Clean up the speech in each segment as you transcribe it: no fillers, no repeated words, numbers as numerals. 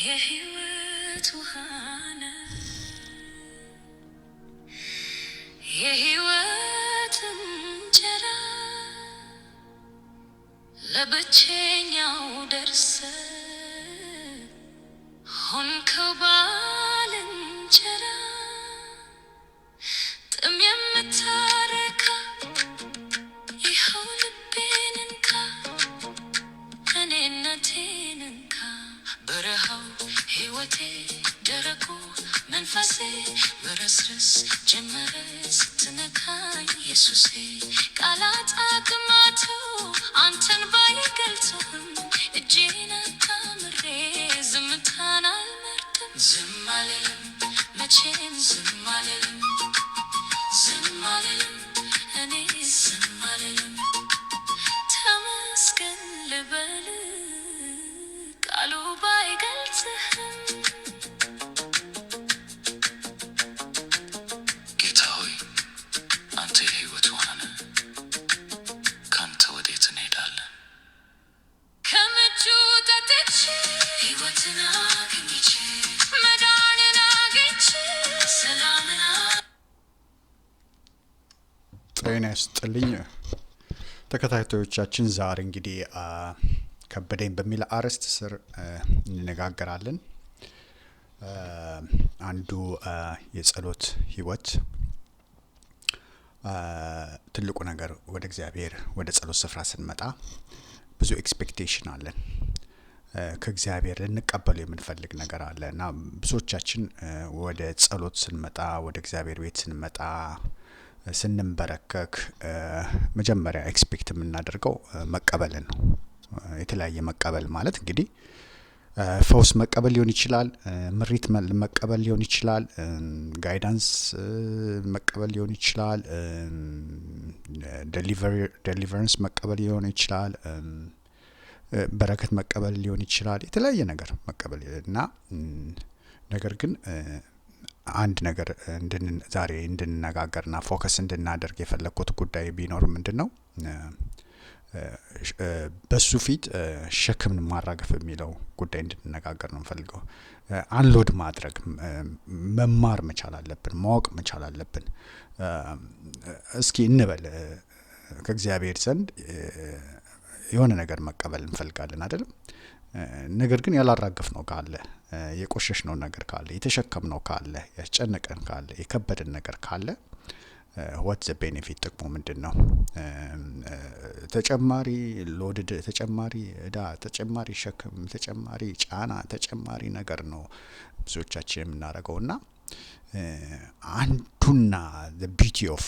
የህይወት ውሃነ የህይወት እንጀራ ለብቸኛው ደርሰ ሆንከው ባልንጀራ ጥም የምታረካ ይኸው ልቤን እንካ እኔነቴን እንካ በረሃው ህይወቴ ደረቁ መንፈሴ መረስረስ ጀመረ ስትነካኝ ኢየሱሴ ቃላት አቅማቸው አንተን ባይገልጹም እጄን አጣምሬ ዝምታን አልመርጥም ዝም አልልም መቼም ዝም አልልም እኔ ዝም አልልም ተመስገን ልበል ቃሉ ባይገልጽህም ጌታ ሆይ አንተ የህይወት ውሃ ነህ ካንተ ወዴት እንሄዳለን ከምንጩ ጠጥቼ ህይወትን አግኝቼ መዳንን አግኝቼ ሰላምን ጤና ይስጥልኝ ተከታታዮቻችን ዛሬ እንግዲህ ከበደኝ በሚል አርዕስት ስር እንነጋገራለን። አንዱ የጸሎት ህይወት ትልቁ ነገር ወደ እግዚአብሔር ወደ ጸሎት ስፍራ ስንመጣ ብዙ ኤክስፔክቴሽን አለን። ከእግዚአብሔር ልንቀበለው የምንፈልግ ነገር አለና ብዙዎቻችን ወደ ጸሎት ስንመጣ ወደ እግዚአብሔር ቤት ስንመጣ ስንንበረከክ መጀመሪያ ኤክስፔክት የምናደርገው መቀበልን ነው። የተለያየ መቀበል ማለት እንግዲህ ፈውስ መቀበል ሊሆን ይችላል፣ ምሪት መቀበል ሊሆን ይችላል፣ ጋይዳንስ መቀበል ሊሆን ይችላል፣ ዴሊቨረንስ መቀበል ሊሆን ይችላል፣ በረከት መቀበል ሊሆን ይችላል፣ የተለያየ ነገር መቀበል እና ነገር ግን አንድ ነገር ዛሬ እንድንነጋገርና ፎከስ እንድናደርግ የፈለኩት ጉዳይ ቢኖር ምንድነው በሱ ፊት ሸክምን ማራገፍ የሚለው ጉዳይ እንድንነጋገር ነው ፈልገው። አንሎድ ማድረግ መማር መቻል አለብን፣ ማወቅ መቻል አለብን። እስኪ እንበል ከእግዚአብሔር ዘንድ የሆነ ነገር መቀበል እንፈልጋለን አይደል? ነገር ግን ያላራገፍነው ካለ የቆሸሽነው ነገር ካለ የተሸከምነው ካለ ያስጨነቀን ካለ የከበደን ነገር ካለ what the benefit ጥቅሙ ምንድነው? ተጨማሪ ሎድ፣ ተጨማሪ እዳ፣ ተጨማሪ ሸክም፣ ተጨማሪ ጫና፣ ተጨማሪ ነገር ነው ብዙዎቻችን የምናደርገውና አንዱና the beauty of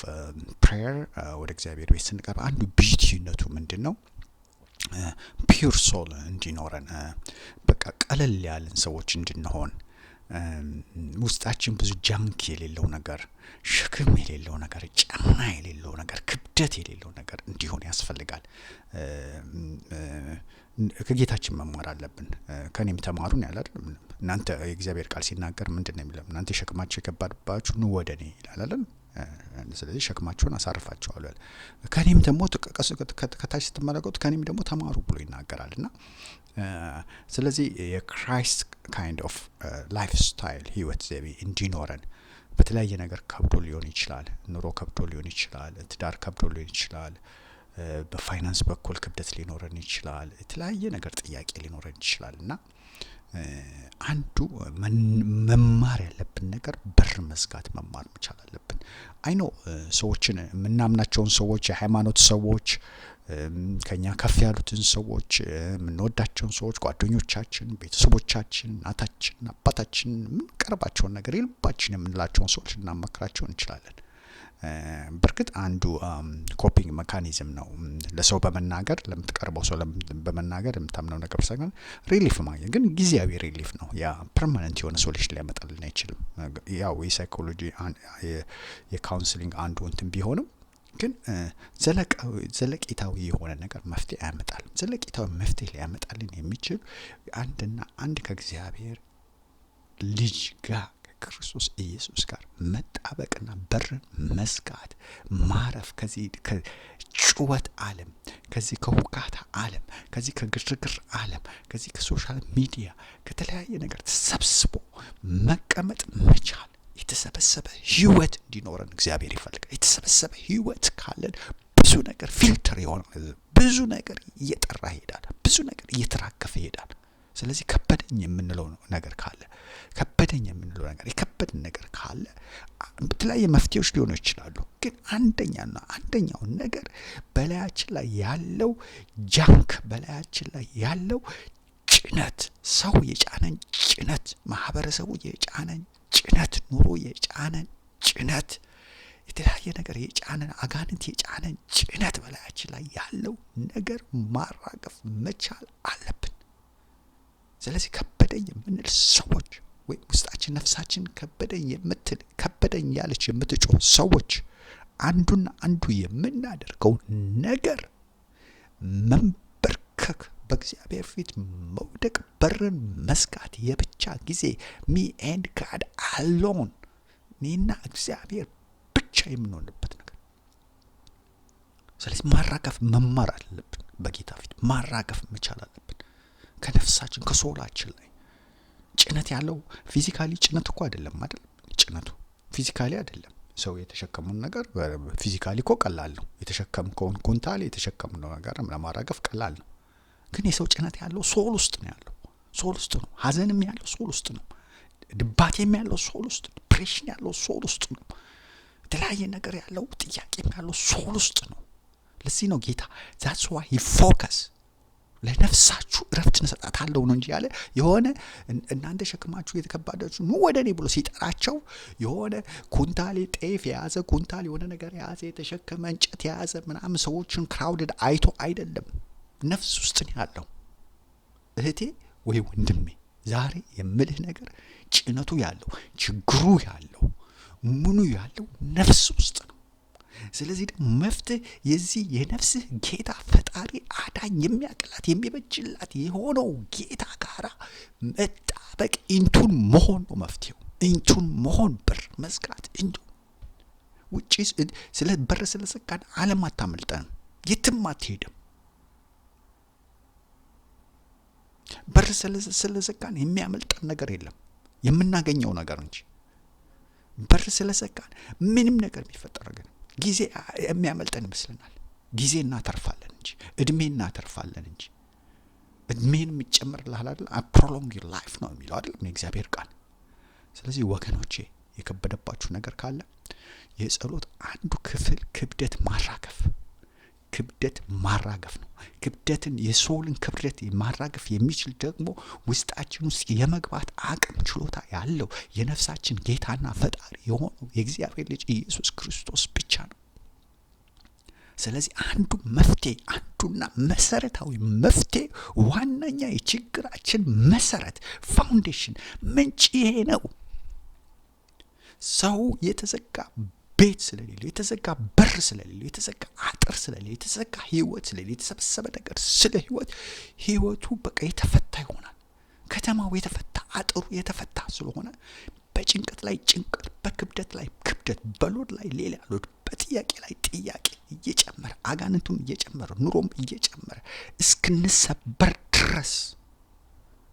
prayer ወደ እግዚአብሔር ቤት ስንቀርብ አንዱ ቢዩቲነቱ ምንድነው? ፒውር ሶል እንዲኖረን በቃ ቀለል ያለን ሰዎች እንድንሆን ውስጣችን ብዙ ጃንክ የሌለው ነገር፣ ሸክም የሌለው ነገር፣ ጫና የሌለው ነገር፣ ክብደት የሌለው ነገር እንዲሆን ያስፈልጋል። ከጌታችን መማር አለብን። ከኔም ተማሩን ያለ አይደል? እናንተ የእግዚአብሔር ቃል ሲናገር ምንድነው የሚለው? እናንተ ሸክማችሁ የከበደባችሁ ኑ ወደኔ ይላል አይደል? ስለዚህ ሸክማችሁን አሳርፋችኋለሁ። ከኔም ደግሞ ከታች ስትመለከቱት ከኔም ደግሞ ተማሩ ብሎ ይናገራልና ስለዚህ የክራይስት ካይንድ ኦፍ ላይፍ ስታይል ህይወት ዘይቤ እንዲኖረን በተለያየ ነገር ከብዶ ሊሆን ይችላል፣ ኑሮ ከብዶ ሊሆን ይችላል፣ ትዳር ከብዶ ሊሆን ይችላል፣ በፋይናንስ በኩል ክብደት ሊኖረን ይችላል፣ የተለያየ ነገር ጥያቄ ሊኖረን ይችላልና አንዱ መማር ያለብን ነገር በር መዝጋት መማር መቻል አለብን። አይኖ ሰዎችን የምናምናቸውን ሰዎች የሃይማኖት ሰዎች ከኛ ከፍ ያሉትን ሰዎች የምንወዳቸውን ሰዎች ጓደኞቻችን፣ ቤተሰቦቻችን፣ እናታችን፣ አባታችን የምንቀርባቸውን ነገር የልባችን የምንላቸውን ሰዎች ልናማክራቸው እንችላለን። በርግጥ አንዱ ኮፒንግ ሜካኒዝም ነው። ለሰው በመናገር ለምትቀርበው ሰው በመናገር የምታምነው ነገር ሳይሆን ሪሊፍ ማግኘት ግን ጊዜያዊ ሪሊፍ ነው። ያ ፐርማነንት የሆነ ሶሉሽን ሊያመጣልን አይችልም። ያው የሳይኮሎጂ የካውንስሊንግ አንዱ እንትን ቢሆንም ግን ዘለቄታዊ የሆነ ነገር መፍትሄ ያመጣል። ዘለቄታዊ መፍትሄ ሊያመጣልን የሚችል አንድና አንድ ከእግዚአብሔር ልጅ ጋር ክርስቶስ ኢየሱስ ጋር መጣበቅና በርን መዝጋት ማረፍ ከዚህ ከጭወት ዓለም፣ ከዚህ ከሁካታ ዓለም፣ ከዚህ ከግርግር ዓለም፣ ከዚህ ከሶሻል ሚዲያ ከተለያየ ነገር ተሰብስቦ መቀመጥ መቻል። የተሰበሰበ ህይወት እንዲኖረን እግዚአብሔር ይፈልጋል። የተሰበሰበ ህይወት ካለን ብዙ ነገር ፊልተር ይሆናል። ብዙ ነገር እየጠራ ይሄዳል። ብዙ ነገር እየተራከፈ ይሄዳል። ስለዚህ ከበደኝ የምንለው ነገር ካለ የከበደን ነገር ካለ በተለያየ መፍትሄዎች ሊሆኑ ይችላሉ። ግን አንደኛው ነገር በላያችን ላይ ያለው ጃንክ፣ በላያችን ላይ ያለው ጭነት፣ ሰው የጫነን ጭነት፣ ማህበረሰቡ የጫነን ጭነት፣ ኑሮ የጫነን ጭነት፣ የተለያየ ነገር የጫነን አጋንንት የጫነን ጭነት፣ በላያችን ላይ ያለው ነገር ማራገፍ መቻል አለብን። ስለዚህ ከበደኝ የምንል ሰዎች ወይም ውስጣችን ነፍሳችን ከበደኝ ያለች የምትጮህ ሰዎች አንዱና አንዱ የምናደርገው ነገር መንበርከክ፣ በእግዚአብሔር ፊት መውደቅ፣ በርን መዝጋት፣ የብቻ ጊዜ ሚ ኤንድ ጋድ አሎን፣ እኔና እግዚአብሔር ብቻ የምንሆንበት ነገር። ስለዚህ ማራገፍ መማር አለብን። በጌታ ፊት ማራገፍ መቻል አለብን። ከነፍሳችን ከሶላችን ላይ ጭነት ያለው ፊዚካሊ ጭነት እኮ አይደለም አይደል? ጭነቱ ፊዚካሊ አይደለም። ሰው የተሸከመውን ነገር ፊዚካሊ እኮ ቀላል ነው። የተሸከምከውን ኩንታል የተሸከምነው ነገር ለማራገፍ ቀላል ነው። ግን የሰው ጭነት ያለው ሶል ውስጥ ነው ያለው። ሶል ውስጥ ነው። ሀዘንም ያለው ሶል ውስጥ ነው። ድባቴም ያለው ሶል ውስጥ ነው። ዲፕሬሽን ያለው ሶል ውስጥ ነው። የተለያየ ነገር ያለው ጥያቄም ያለው ሶል ውስጥ ነው። ለዚህ ነው ጌታ that's why he focus ለነፍሳችሁ እረፍት እንሰጣታለሁ ነው እንጂ ያለ የሆነ እናንተ ሸክማችሁ የተከበዳችሁ ኑ ወደ እኔ ብሎ ሲጠራቸው የሆነ ኩንታል ጤፍ የያዘ ኩንታል የሆነ ነገር የያዘ የተሸከመ እንጨት የያዘ ምናምን ሰዎችን ክራውድድ አይቶ አይደለም። ነፍስ ውስጥ ነው ያለው። እህቴ ወይ ወንድሜ ዛሬ የምልህ ነገር ጭነቱ ያለው ችግሩ ያለው ምኑ ያለው ነፍስ ውስጥ ነው። ስለዚህ ደግሞ መፍትሄ የዚህ የነፍስህ ጌታ ፈጣሪ አዳኝ የሚያቀላት የሚበጅላት የሆነው ጌታ ጋራ መጣበቅ ኢንቱን መሆን ነው መፍትሄው። ኢንቱን መሆን፣ በር መዝጋት ኢንቱ ውጪ ስለ በር ስለዘጋን ዓለም አታመልጠንም፣ የትም አትሄድም። በር ስለዘጋን የሚያመልጠን ነገር የለም፣ የምናገኘው ነገር እንጂ። በር ስለዘጋን ምንም ነገር የሚፈጠር ግን ጊዜ የሚያመልጠን ይመስለናል። ጊዜ እናተርፋለን እንጂ እድሜ እናተርፋለን እንጂ እድሜን የሚጨምርልሃል አይደል? ፕሮሎንግ ዩር ላይፍ ነው የሚለው አይደል የእግዚአብሔር ቃል። ስለዚህ ወገኖቼ የከበደባችሁ ነገር ካለ የጸሎት አንዱ ክፍል ክብደት ማራገፍ ነው። ክብደትን የሶልን ክብደት ማራገፍ የሚችል ደግሞ ውስጣችን ውስጥ የመግባት አቅም ችሎታ ያለው የነፍሳችን ጌታና ፈጣሪ የሆነው የእግዚአብሔር ልጅ ኢየሱስ ክርስቶስ ብቻ ነው። ስለዚህ አንዱና መሰረታዊ መፍትሄ ዋነኛ የችግራችን መሰረት ፋውንዴሽን ምንጭ ይሄ ነው። ሰው የተዘጋ ቤት ስለሌለው፣ የተዘጋ በር ስለሌለው፣ የተዘጋ አጥር ስለሌለው፣ የተዘጋ ህይወት ስለሌለው፣ የተሰበሰበ ነገር ስለ ህይወቱ በቃ የተፈታ ይሆናል። ከተማው የተፈታ፣ አጥሩ የተፈታ ስለሆነ በጭንቀት ላይ ጭንቀት፣ በክብደት ላይ ክብደት፣ በሎድ ላይ ሌላ ሎድ፣ በጥያቄ ላይ ጥያቄ እየጨመረ አጋንንቱም እየጨመረ ኑሮም እየጨመረ እስክንሰበር ድረስ።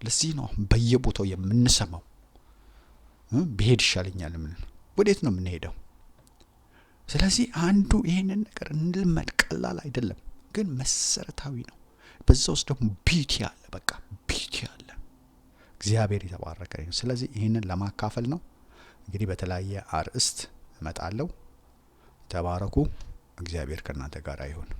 ለዚህ ነው በየቦታው የምንሰማው ብሄድ ይሻለኛል። ወዴት ነው የምንሄደው? ስለዚህ አንዱ ይሄንን ነገር እንልመድ። ቀላል አይደለም ግን መሰረታዊ ነው። በዛ ውስጥ ደግሞ ቢዩቲ አለ። በቃ ቢዩቲ አለ። እግዚአብሔር የተባረከ ነው። ስለዚህ ይሄንን ለማካፈል ነው እንግዲህ በተለያየ አርእስት እመጣለሁ። ተባረኩ። እግዚአብሔር ከእናንተ ጋር ይሁን።